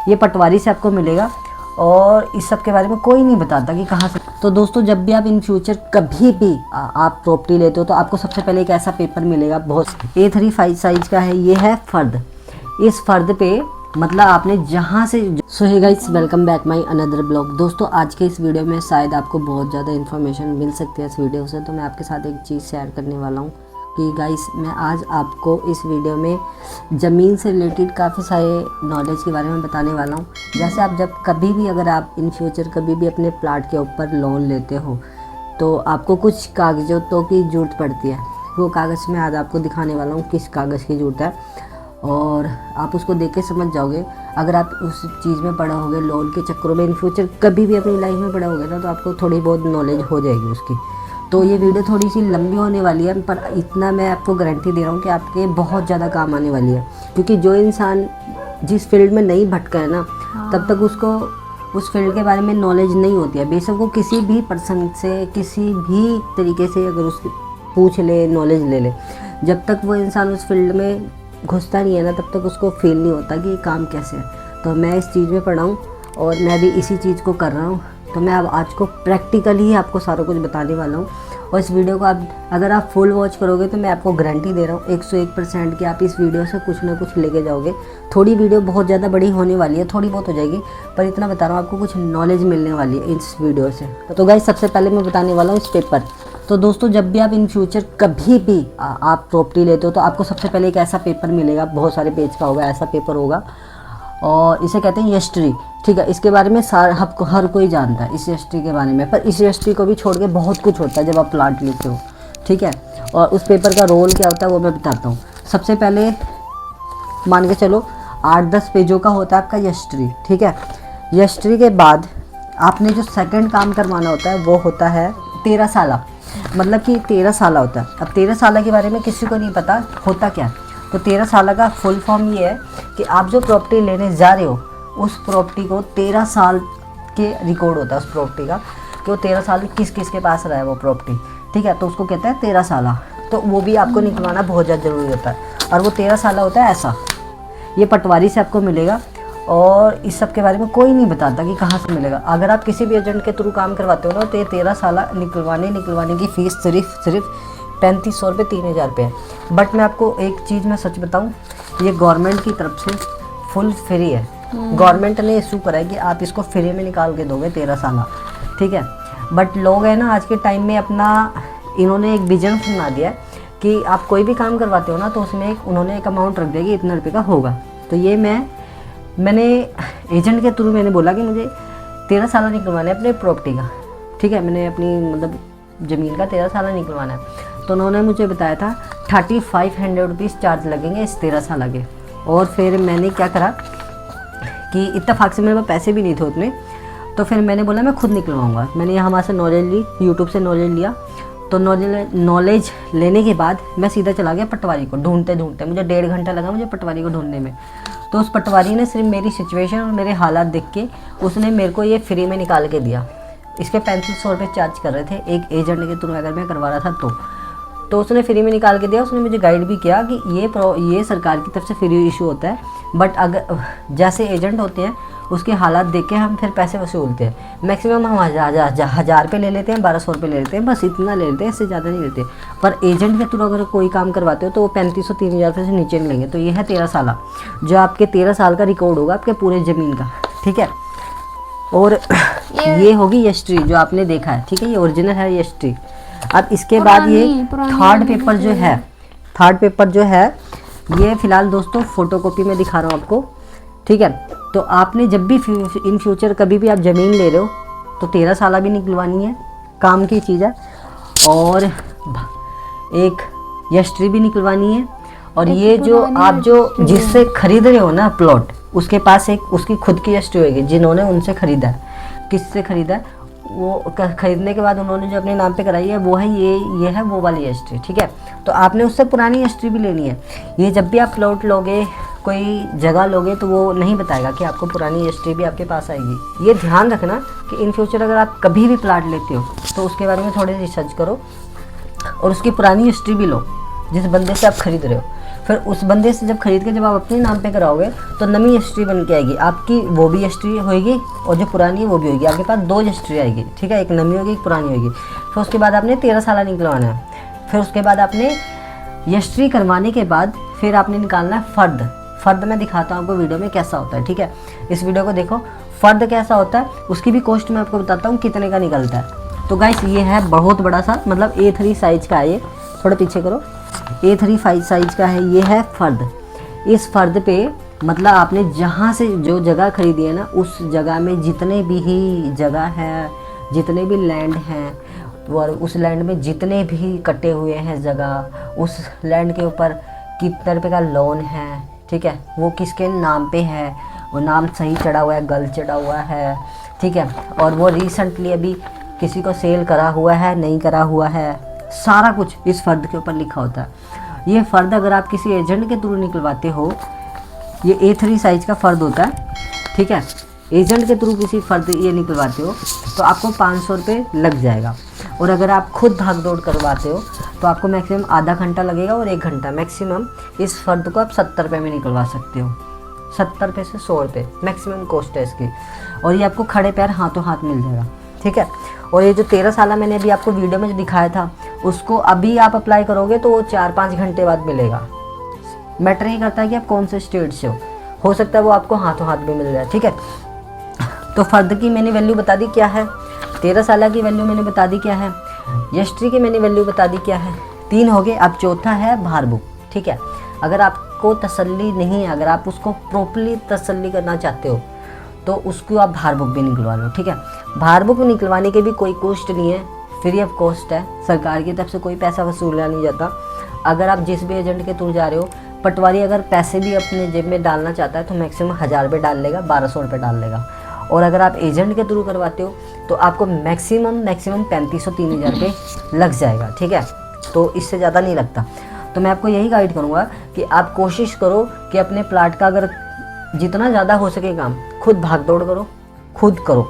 ये पटवारी से आपको मिलेगा और इस सब के बारे में कोई नहीं बताता कि कहाँ से। तो दोस्तों जब भी आप इन फ्यूचर कभी भी आप प्रॉपर्टी लेते हो तो आपको सबसे पहले एक ऐसा पेपर मिलेगा, बहुत A3 साइज का है। ये है फर्द। इस फर्द पे मतलब आपने जहाँ से। So hey guys, welcome back my another blog. दोस्तों आज के इस वीडियो में शायद आपको बहुत ज़्यादा इन्फॉर्मेशन मिल सकती है इस वीडियो से, तो मैं आपके साथ एक चीज़ शेयर करने वाला हूँ कि गाइस मैं आज आपको इस वीडियो में ज़मीन से रिलेटेड काफ़ी सारे नॉलेज के बारे में बताने वाला हूँ। जैसे आप जब कभी भी अगर आप इन फ्यूचर कभी भी अपने प्लाट के ऊपर लोन लेते हो तो आपको कुछ कागज़ों की ज़रूरत पड़ती है। वो कागज़ मैं आज आपको दिखाने वाला हूँ किस कागज़ की ज़रूरत है और आप उसको देख के समझ जाओगे। अगर आप उस चीज़ में पढ़ा होगे, लोन के चक्करों में इन फ्यूचर कभी भी अपनी लाइफ में पढ़ा होगे ना, तो आपको थोड़ी बहुत नॉलेज हो जाएगी उसकी। तो ये वीडियो थोड़ी सी लंबी होने वाली है, पर इतना मैं आपको गारंटी दे रहा हूँ कि आपके बहुत ज़्यादा काम आने वाली है। क्योंकि जो इंसान जिस फील्ड में नहीं भटका है ना, तब तक उसको उस फील्ड के बारे में नॉलेज नहीं होती है। बेशक वो किसी भी पर्सन से किसी भी तरीके से अगर उसकी पूछ ले, नॉलेज ले ले, जब तक वो इंसान उस फील्ड में घुसता नहीं है ना, तब तक उसको फील नहीं होता कि काम कैसे है। तो मैं इस चीज़ में पढ़ा हूँ और मैं भी इसी चीज़ को कर रहा हूँ। तो मैं अब आज को प्रैक्टिकली ही आपको सारा कुछ बताने वाला हूँ। और इस वीडियो को अगर आप फुल वॉच करोगे तो मैं आपको गारंटी दे रहा हूँ 101% कि आप इस वीडियो से कुछ ना कुछ लेके जाओगे। थोड़ी वीडियो बहुत ज़्यादा बड़ी होने वाली है, थोड़ी बहुत हो जाएगी, पर इतना बता रहा हूँ आपको कुछ नॉलेज मिलने वाली है इस वीडियो से। तो गाइस सबसे पहले मैं बताने वाला हूँ इस पेपर। तो दोस्तों जब भी आप इन फ्यूचर कभी भी आप प्रॉपर्टी लेते हो तो आपको सबसे पहले एक ऐसा पेपर मिलेगा, बहुत सारे पेज का होगा, ऐसा पेपर होगा और इसे कहते हैं यस्ट्री। ठीक है, इसके बारे में हर कोई जानता है इस यस्ट्री के बारे में, पर इस यस्ट्री को भी छोड़ के बहुत कुछ होता है जब आप प्लाट लेते हो। ठीक है, और उस पेपर का रोल क्या होता है वो मैं बताता हूँ। सबसे पहले मान के चलो 8-10 पेजों का होता है आपका यस्ट्री। ठीक है, यस्ट्री के बाद आपने जो सेकंड काम करवाना होता है वो होता है 13 साला, मतलब कि 13 साला होता है। अब 13 साला के बारे में किसी को नहीं पता होता क्या। तो 13 साल का फुल फॉर्म ये है कि आप जो प्रॉपर्टी लेने जा रहे हो उस प्रॉपर्टी को 13 साल के रिकॉर्ड होता है उस प्रॉपर्टी का, कि वो 13 साल किस किस के पास रहा है वो प्रॉपर्टी। ठीक है, तो उसको कहते हैं 13 साला। तो वो भी आपको निकलवाना बहुत ज़्यादा ज़रूरी होता है और वो 13 साला होता है ऐसा। ये पटवारी से आपको मिलेगा और इस सब के बारे में कोई नहीं बताता कि कहाँ से मिलेगा। अगर आप किसी भी एजेंट के थ्रू काम करवाते हो ना, तो ये 13 साल निकलवाने की फ़ीस सिर्फ 3500 रुपये 3000 रुपये है। बट मैं आपको एक चीज़ मैं सच बताऊँ, ये गवर्नमेंट की तरफ से फुल फ्री है। गवर्नमेंट ने इशू करा है कि आप इसको फ्री में निकाल के दोगे 13 साल। ठीक है, बट लोग हैं ना आज के टाइम में इन्होंने एक विजन सुना दिया कि आप कोई भी काम करवाते हो ना, तो उसमें उन्होंने एक अमाउंट रख दिया कि इतना रुपये का होगा। तो ये मैंने एजेंट के थ्रू मैंने बोला कि मुझे 13 साल निकलवाना है अपने प्रॉपर्टी का। ठीक है, मैंने अपनी मतलब ज़मीन का 13 साल निकलवाना है। तो उन्होंने मुझे बताया था 3500 रुपीज़ चार्ज लगेंगे इस 13 साल के। और फिर मैंने क्या करा कि इत्तेफाक से मेरे पास पैसे भी नहीं थे उतने, तो फिर मैंने बोला मैं खुद निकलवाऊँगा। मैंने यहाँ वहाँ से नॉलेज ली, यूट्यूब से नॉलेज लिया। तो नॉलेज लेने के बाद मैं सीधा चला गया पटवारी को ढूंढते मुझे 1.5 घंटा लगा मुझे पटवारी को ढूंढने में। तो उस पटवारी ने सिर्फ मेरी सिचुएशन और मेरे हालात देख के उसने मेरे को ये फ्री में निकाल के दिया। इसके 3500 रुपये चार्ज कर रहे थे एक एजेंट के थ्रू अगर मैं करवा रहा था तो उसने फ्री में निकाल के दिया। उसने मुझे गाइड भी किया कि ये सरकार की तरफ से फ्री इशू होता है, बट अगर जैसे एजेंट होते हैं उसके हालात देख के हम फिर पैसे वसूलते हैं। मैक्सिमम हम 1000 रुपये ले लेते हैं, 1200 रुपये ले लेते हैं, बस इतना ले लेते हैं, इससे ज़्यादा नहीं लेते। पर एजेंट के थ्रू अगर कोई काम करवाते हो तो वो 3500-3000 रुपये से नीचे नहीं लेंगे। तो ये है 13 साल, जो आपके 13 साल का रिकॉर्ड होगा आपके पूरे ज़मीन का। ठीक है, और ये होगी यस्ट्री जो आपने देखा है। ठीक है, ये ओरिजिनल है यस्ट्री। अब इसके बाद ये थर्ड पेपर जो है ये फ़िलहाल दोस्तों फ़ोटोकॉपी में दिखा रहा हूँ आपको। ठीक है, तो आपने जब भी इन फ्यूचर कभी भी आप ज़मीन ले रहे हो तो 13 साल भी निकलवानी है, काम की चीज़ है, और एक यस्ट्री भी निकलवानी है। और ये जो आप जो जिससे खरीद रहे हो ना प्लॉट, उसके पास एक उसकी खुद की यस्ट्री होगी, जिन्होंने उनसे ख़रीदा है। किससे ख़रीदा है वो खरीदने के बाद उन्होंने जो अपने नाम पे कराई है वो है ये है वो वाली यस्ट्री। ठीक है, तो आपने उससे पुरानी यस्ट्री भी लेनी है। ये जब भी आप प्लॉट लोगे, कोई जगह लोगे, तो वो नहीं बताएगा कि आपको पुरानी यस्ट्री भी आपके पास आएगी। ये ध्यान रखना कि इन फ्यूचर अगर आप कभी भी प्लाट लेते हो तो उसके बारे में थोड़ी रिसर्च करो और उसकी पुरानी हिस्ट्री भी लो जिस बंदे से आप खरीद रहे हो। फिर उस बंदे से जब खरीद के जब आप अपने नाम पे कराओगे तो नई रजिस्ट्री बन के आएगी आपकी, वो भी रजिस्ट्री होगी और जो पुरानी है वो भी होगी। आपके पास 2 रजिस्ट्री आएगी, ठीक है, एक नई होगी एक पुरानी होगी। फिर उसके बाद आपने 13 साल निकलवाना है। फिर उसके बाद आपने रजिस्ट्री करवाने के बाद फिर आपने निकालना है फ़र्द मैं दिखाता हूँ आपको वीडियो में कैसा होता है, ठीक है। इस वीडियो को देखो, फ़र्द कैसा होता है उसकी भी कॉस्ट मैं आपको बताता हूँ कितने का निकलता है। तो गाइस ये है बहुत बड़ा सा, मतलब A3 साइज़ का है ये, थोड़ा पीछे करो, A3 साइज़ का है। ये है फ़र्द। इस फ़र्द पे मतलब आपने जहाँ से जो जगह खरीदी है ना, उस जगह में जितने भी जगह है, जितने भी लैंड हैं, और उस लैंड में जितने भी कटे हुए हैं जगह, उस लैंड के ऊपर कितने रुपये का लोन है, ठीक है, वो किसके नाम पे है, वो नाम सही चढ़ा हुआ है, गलत चढ़ा हुआ है, ठीक है, और वो रिसेंटली अभी किसी को सेल करा हुआ है नहीं करा हुआ है, सारा कुछ इस फ़र्द के ऊपर लिखा होता है। ये फ़र्द अगर आप किसी एजेंट के थ्रू निकलवाते हो, ये A3 साइज़ का फ़र्द होता है, ठीक है, एजेंट के थ्रू किसी फ़र्द ये निकलवाते हो तो आपको 500 रुपये लग जाएगा। और अगर आप खुद भाग दौड़ करवाते हो तो आपको मैक्सिमम आधा घंटा लगेगा और 1 घंटा मैक्सिमम। इस फ़र्द को आप 70 रुपये में निकलवा सकते हो, 70 रुपये से 100 रुपये मैक्सिमम कॉस्ट है इसकी। और ये आपको खड़े पैर हाथों हाथ मिल जाएगा, ठीक है। और ये जो 13 साल मैंने अभी आपको वीडियो में जो दिखाया था, उसको अभी आप अप्लाई करोगे तो वो 4-5 घंटे बाद मिलेगा। मैटर नहीं करता है कि आप कौन से स्टेट से हो सकता है वो आपको हाथों हाथ भी मिल जाए, ठीक है। तो फ़र्द की मैंने वैल्यू बता दी क्या है, 13 साल की वैल्यू मैंने बता दी क्या है, रजिस्ट्री की मैंने वैल्यू बता दी क्या है। 3 हो गए। अब चौथा है भार बुक, ठीक है। अगर आपको तसल्ली नहीं है, अगर आप उसको प्रॉपर्ली तसल्ली करना चाहते हो तो उसको आप भार बुक भी निकलवा लो, ठीक है। भार बुक निकलवाने के भी कोई कॉस्ट नहीं है, फ्री ऑफ कॉस्ट है, सरकार की तरफ से कोई पैसा वसूला नहीं जाता। अगर आप जिस भी एजेंट के थ्रू जा रहे हो, पटवारी अगर पैसे भी अपने जेब में डालना चाहता है तो मैक्सिमम 1000 रुपये डाल लेगा, 1200 रुपये डाल लेगा। और अगर आप एजेंट के थ्रू करवाते हो तो आपको मैक्सिमम 3500-3000 रुपये लग जाएगा, ठीक है। तो इससे ज़्यादा नहीं लगता। तो मैं आपको यही गाइड करूँगा कि आप कोशिश करो कि अपने प्लाट का अगर जितना ज़्यादा हो सके काम खुद भाग दौड़ करो, खुद करो,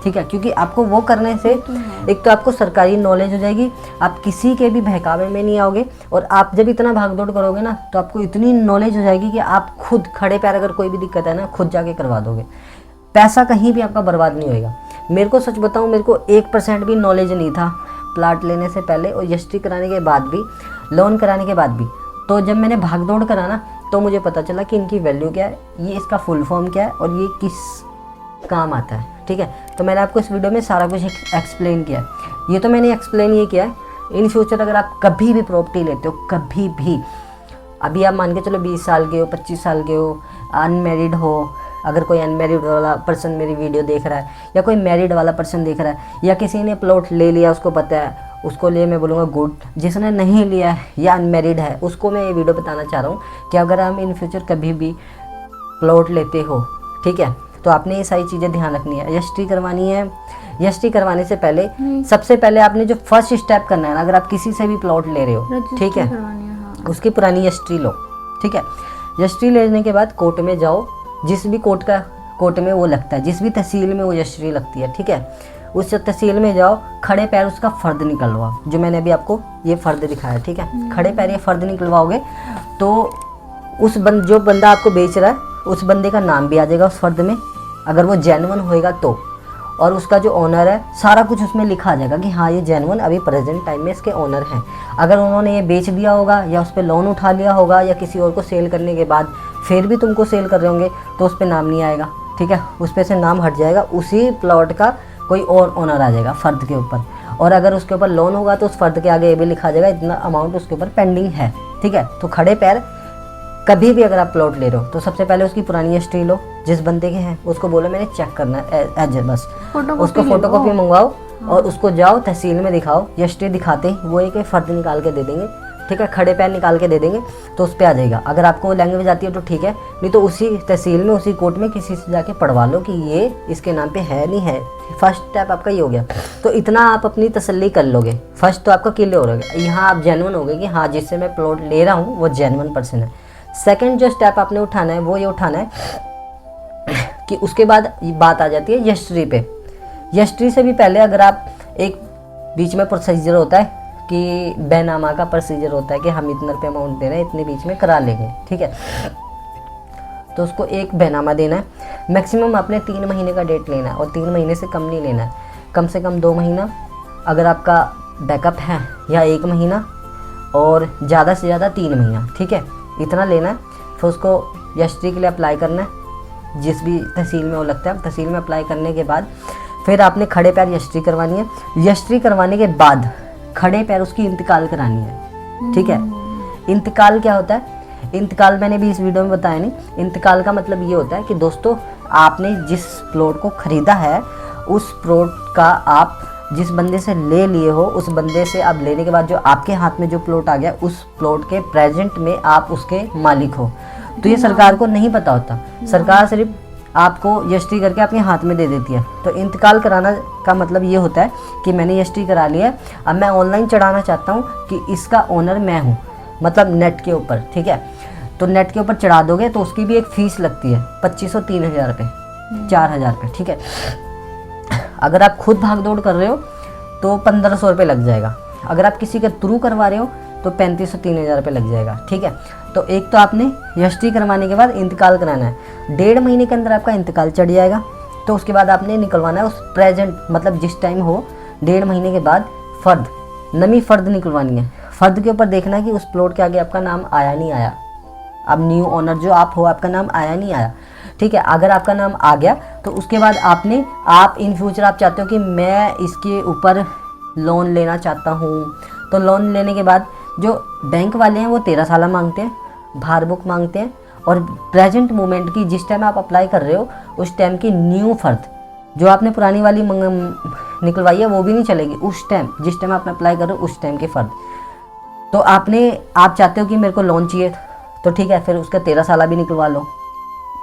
ठीक है। क्योंकि आपको वो करने से एक तो आपको सरकारी नॉलेज हो जाएगी, आप किसी के भी बहकावे में नहीं आओगे, और आप जब इतना भाग दौड़ करोगे ना तो आपको इतनी नॉलेज हो जाएगी कि आप खुद खड़े पैर अगर कोई भी दिक्कत है ना खुद जाके करवा दोगे। पैसा कहीं भी आपका बर्बाद नहीं होएगा। मेरे को सच बताऊं, मेरे को 1% भी नॉलेज नहीं था प्लाट लेने से पहले और रजिस्ट्री कराने के बाद भी, लोन कराने के बाद भी। तो जब मैंने भाग दौड़ करा ना तो मुझे पता चला कि इनकी वैल्यू क्या है, ये इसका फुल फॉर्म क्या है और ये किस काम आता है, ठीक है। तो मैंने आपको इस वीडियो में सारा कुछ एक्सप्लेन किया है। ये तो मैंने एक्सप्लेन ये किया है, इन फ्यूचर अगर आप कभी भी प्रॉपर्टी लेते हो, कभी भी, अभी आप मान के चलो 20 साल के हो, 25 साल के हो, अनमेरिड हो, अगर कोई अनमेरिड वाला पर्सन मेरी वीडियो देख रहा है या कोई मैरिड वाला पर्सन देख रहा है या किसी ने प्लॉट ले लिया उसको पता है, उसको लिए मैं बोलूँगा गुड। जिसने नहीं लिया है या अनमेरिड है उसको मैं ये वीडियो बताना चाह रहा हूँ कि अगर हम इन फ्यूचर कभी भी प्लॉट लेते हो, ठीक है, तो आपने ये सारी चीज़ें ध्यान रखनी है। रजिस्ट्री करवानी है, रजिस्ट्री करवाने से पहले सबसे पहले आपने जो फर्स्ट स्टेप करना है ना, अगर आप किसी से भी प्लॉट ले रहे हो, ठीक है, उसकी पुरानी रजिस्ट्री लो, ठीक है। रजिस्ट्री लेने के बाद कोर्ट में जाओ, जिस भी कोर्ट में वो लगता है, जिस भी तहसील में वो रजिस्ट्री लगती है, ठीक है, उस तहसील में जाओ, खड़े पैर उसका फ़र्द निकलवाओ, जो मैंने अभी आपको ये फ़र्द दिखाया, ठीक है। खड़े पैर ये फ़र्द निकलवाओगे तो उस जो बंदा आपको बेच रहा है उस बंदे का नाम भी आ जाएगा उस फ़र्द में, अगर वो जेन्युइन होएगा तो, और उसका जो ओनर है सारा कुछ उसमें लिखा आ जाएगा कि हाँ ये जेन्युइन अभी प्रेजेंट टाइम में इसके ओनर हैं। अगर उन्होंने ये बेच दिया होगा या उस पर लोन उठा लिया होगा या किसी और को सेल करने के बाद फिर भी तुमको सेल कर रहे होंगे तो उस पर नाम नहीं आएगा, ठीक है, उस पर से नाम हट जाएगा, उसी प्लॉट का कोई और ओनर आ जाएगा फ़र्द के ऊपर। और अगर उसके ऊपर लोन होगा तो उस फ़र्द के आगे ये भी लिखा जाएगा इतना अमाउंट उसके ऊपर पेंडिंग है, ठीक है। तो खड़े पैर कभी भी अगर आप प्लॉट ले रहे हो तो सबसे पहले उसकी पुरानी रजिस्ट्री लो, जिस बंदे के हैं उसको बोलो मैंने चेक करना है एज बस, उसको फोटोकॉपी मंगवाओ और उसको जाओ तहसील में दिखाओ, रजिस्ट्री दिखाते ही वो एक फ़र्द निकाल के दे देंगे, ठीक है, खड़े पैर निकाल के दे देंगे, तो उस पर आ जाएगा। अगर आपको लैंग्वेज आती है तो ठीक है, नहीं तो उसी तहसील में उसी कोर्ट में किसी से जाके पढ़वा लो कि ये इसके नाम पे है नहीं है। फर्स्ट स्टेप आपका ये हो गया। तो इतना आप अपनी तसल्ली कर लोगे, फर्स्ट तो आपका क्लियर हो गया, यहाँ आप जेन्युइन हो गए कि हाँ जिससे मैं प्लॉट ले रहा हूँ वो जेन्युइन पर्सन है। सेकेंड जो स्टेप आपने उठाना है वो ये उठाना है कि उसके बाद बात आ जाती है रजिस्ट्री पे। रजिस्ट्री से भी पहले अगर आप एक बीच में प्रोसीजर होता है कि बैनामा का प्रोसीजर होता है कि हम इतने रुपये अमाउंट दे रहे हैं, इतने बीच में करा लेंगे, ठीक है। तो उसको एक बैनामा देना है। मैक्सिमम आपने 3 महीने का डेट लेना है और 3 महीने से कम नहीं लेना है, कम से कम 2 महीना अगर आपका बैकअप है, या 1 महीना, और ज़्यादा से ज़्यादा 3 महीना, ठीक है, इतना लेना है। फिर उसको रजिस्ट्री के लिए अप्लाई करना है, जिस भी तहसील में वो लगता है। तहसील में अप्लाई करने के बाद फिर आपने खड़े पैर रजिस्ट्री करवानी है। रजिस्ट्री करवाने के बाद खड़े पैर उसकी इंतकाल करानी है, ठीक है। इंतकाल क्या होता है? इंतकाल मैंने भी इस वीडियो में बताया नहीं। इंतकाल का मतलब ये होता है कि दोस्तों आपने जिस प्लॉट को ख़रीदा है, उस प्लॉट का आप जिस बंदे से ले लिए हो, उस बंदे से आप लेने के बाद जो आपके हाथ में जो प्लॉट आ गया, उस प्लॉट के प्रेजेंट में आप उसके मालिक हो। तो ये सरकार को नहीं पता होता, सरकार सिर्फ आपको रजिस्ट्री करके अपने हाथ में दे देती है। तो इंतकाल कराना का मतलब ये होता है कि मैंने रजिस्ट्री करा लिया है, अब मैं ऑनलाइन चढ़ाना चाहता हूँ कि इसका ओनर मैं हूँ, मतलब नेट के ऊपर, ठीक है। तो नेट के ऊपर चढ़ा दोगे तो उसकी भी एक फ़ीस लगती है 2500 3000 रुपये, 4000 रुपये, ठीक है। अगर आप खुद भाग दौड़ कर रहे हो तो 1500 रुपये लग जाएगा। अगर आप किसी के थ्रू करवा रहे हो तो 3500 3000 रुपये लग जाएगा, ठीक है। तो एक तो आपने रजिस्ट्री करवाने के बाद इंतकाल कराना है, 1.5 महीने के अंदर आपका इंतकाल चढ़ जाएगा। तो उसके बाद आपने निकलवाना है उस प्रेजेंट, मतलब जिस टाइम हो 1.5 महीने के बाद फ़र्द, नमी फ़र्द निकलवानी है। फ़र्द के ऊपर देखना है कि उस प्लॉट के आगे आपका नाम आया नहीं आया, अब न्यू ओनर जो आप हो आपका नाम आया नहीं आया, ठीक है। अगर आपका नाम आ गया तो उसके बाद आप इन फ्यूचर आप चाहते हो कि मैं इसके ऊपर लोन लेना चाहता हूँ, तो लोन लेने के बाद जो बैंक वाले हैं वो 13 साल मांगते हैं, भार बुक मांगते हैं, और प्रेजेंट मोमेंट की जिस टाइम आप अप्लाई कर रहे हो उस टाइम की न्यू फ़र्द, जो आपने पुरानी वाली निकलवाई है वो भी नहीं चलेगी, उस टाइम जिस टाइम आपने अप्लाई कर रहे हो उस टाइम के फ़र्द। तो आप चाहते हो कि मेरे को लोन चाहिए, तो ठीक है, फिर उसका 13 साल भी निकलवा लो,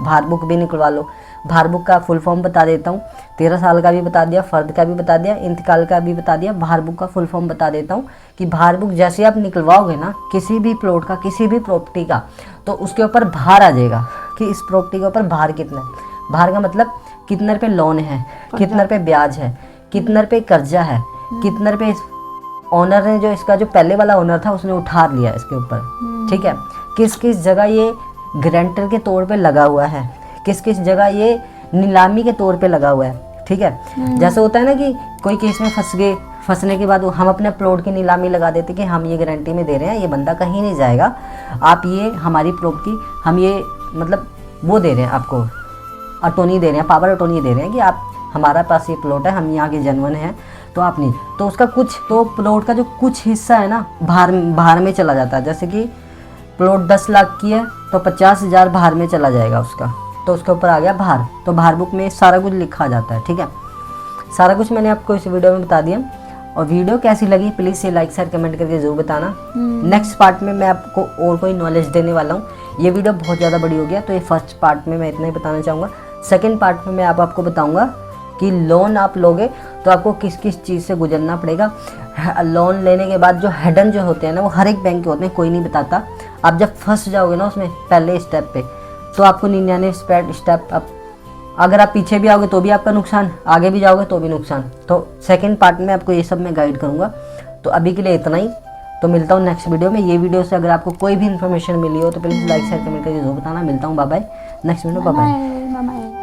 भार बुक भी निकलवा लो। भार बुक का फुल फॉर्म बता देता हूँ, 13 साल का भी बता दिया, फ़र्द का भी बता दिया, इंतकाल का भी बता दिया। भार बुक का फुल फॉर्म बता देता हूँ कि भार बुक जैसे आप निकलवाओगे ना किसी भी प्लॉट का, किसी भी प्रॉपर्टी का, तो उसके ऊपर भार आ जाएगा कि इस प्रॉपर्टी के ऊपर भार कितना है। भार का मतलब कितने रुपये लोन है, कितने रुपये ब्याज है, कितने रुपये कर्जा है, कितने रुपये ऑनर ने, जो इसका जो पहले वाला ऑनर था उसने उठा लिया इसके ऊपर, ठीक है। किस किस जगह ये गारंटर के तौर पे लगा हुआ है, किस किस जगह ये नीलामी के तौर पे लगा हुआ है, ठीक है। जैसे होता है ना कि कोई केस में फंस गए, फंसने के बाद हम अपने प्लॉट की नीलामी लगा देते कि हम ये गारंटी में दे रहे हैं, ये बंदा कहीं नहीं जाएगा, आप ये हमारी प्रॉपर्टी, हम ये मतलब वो दे रहे हैं आपको, अटोनी दे रहे हैं, पावर अटोनी दे रहे हैं कि आप हमारा पास ये प्लॉट है, हम यहाँ के जनवन हैं, तो आप नहीं, तो उसका कुछ, तो प्लॉट का जो कुछ हिस्सा है ना भार में चला जाता है। जैसे कि प्लॉट 10 लाख की है तो 50,000 भार में चला जाएगा उसका, तो उसके ऊपर आ गया भार। तो भार बुक में सारा कुछ लिखा जाता है, ठीक है। सारा कुछ मैंने आपको इस वीडियो में बता दिया। और वीडियो कैसी लगी प्लीज़ से लाइक शेयर कमेंट करके ज़रूर बताना। नेक्स्ट पार्ट में मैं आपको और कोई नॉलेज देने वाला हूँ। ये वीडियो बहुत ज़्यादा बड़ी हो गया, तो ये फर्स्ट पार्ट में मैं इतना ही बताना चाहूँगा। सेकेंड पार्ट में मैं आपको बताऊँगा कि लोन आप लोगे तो आपको किस किस चीज़ से गुजरना पड़ेगा। लोन लेने के बाद जो हेडन जो होते हैं ना, वो हर एक बैंक के होते हैं, कोई नहीं बताता। आप जब फंस जाओगे ना उसमें पहले स्टेप पे, तो आपको 99 स्टेप आप, अगर आप पीछे भी आओगे तो भी आपका नुकसान, आगे भी जाओगे तो भी नुकसान। तो सेकंड पार्ट में आपको ये सब मैं गाइड करूँगा। तो अभी के लिए इतना ही, तो मिलता हूँ नेक्स्ट वीडियो में। ये वीडियो से अगर आपको कोई भी इन्फॉर्मेशन मिली हो तो प्लीज़ लाइक शेयर कमेंट करके जरूर बताना। मिलता हूँ, bye bye, next video, bye bye.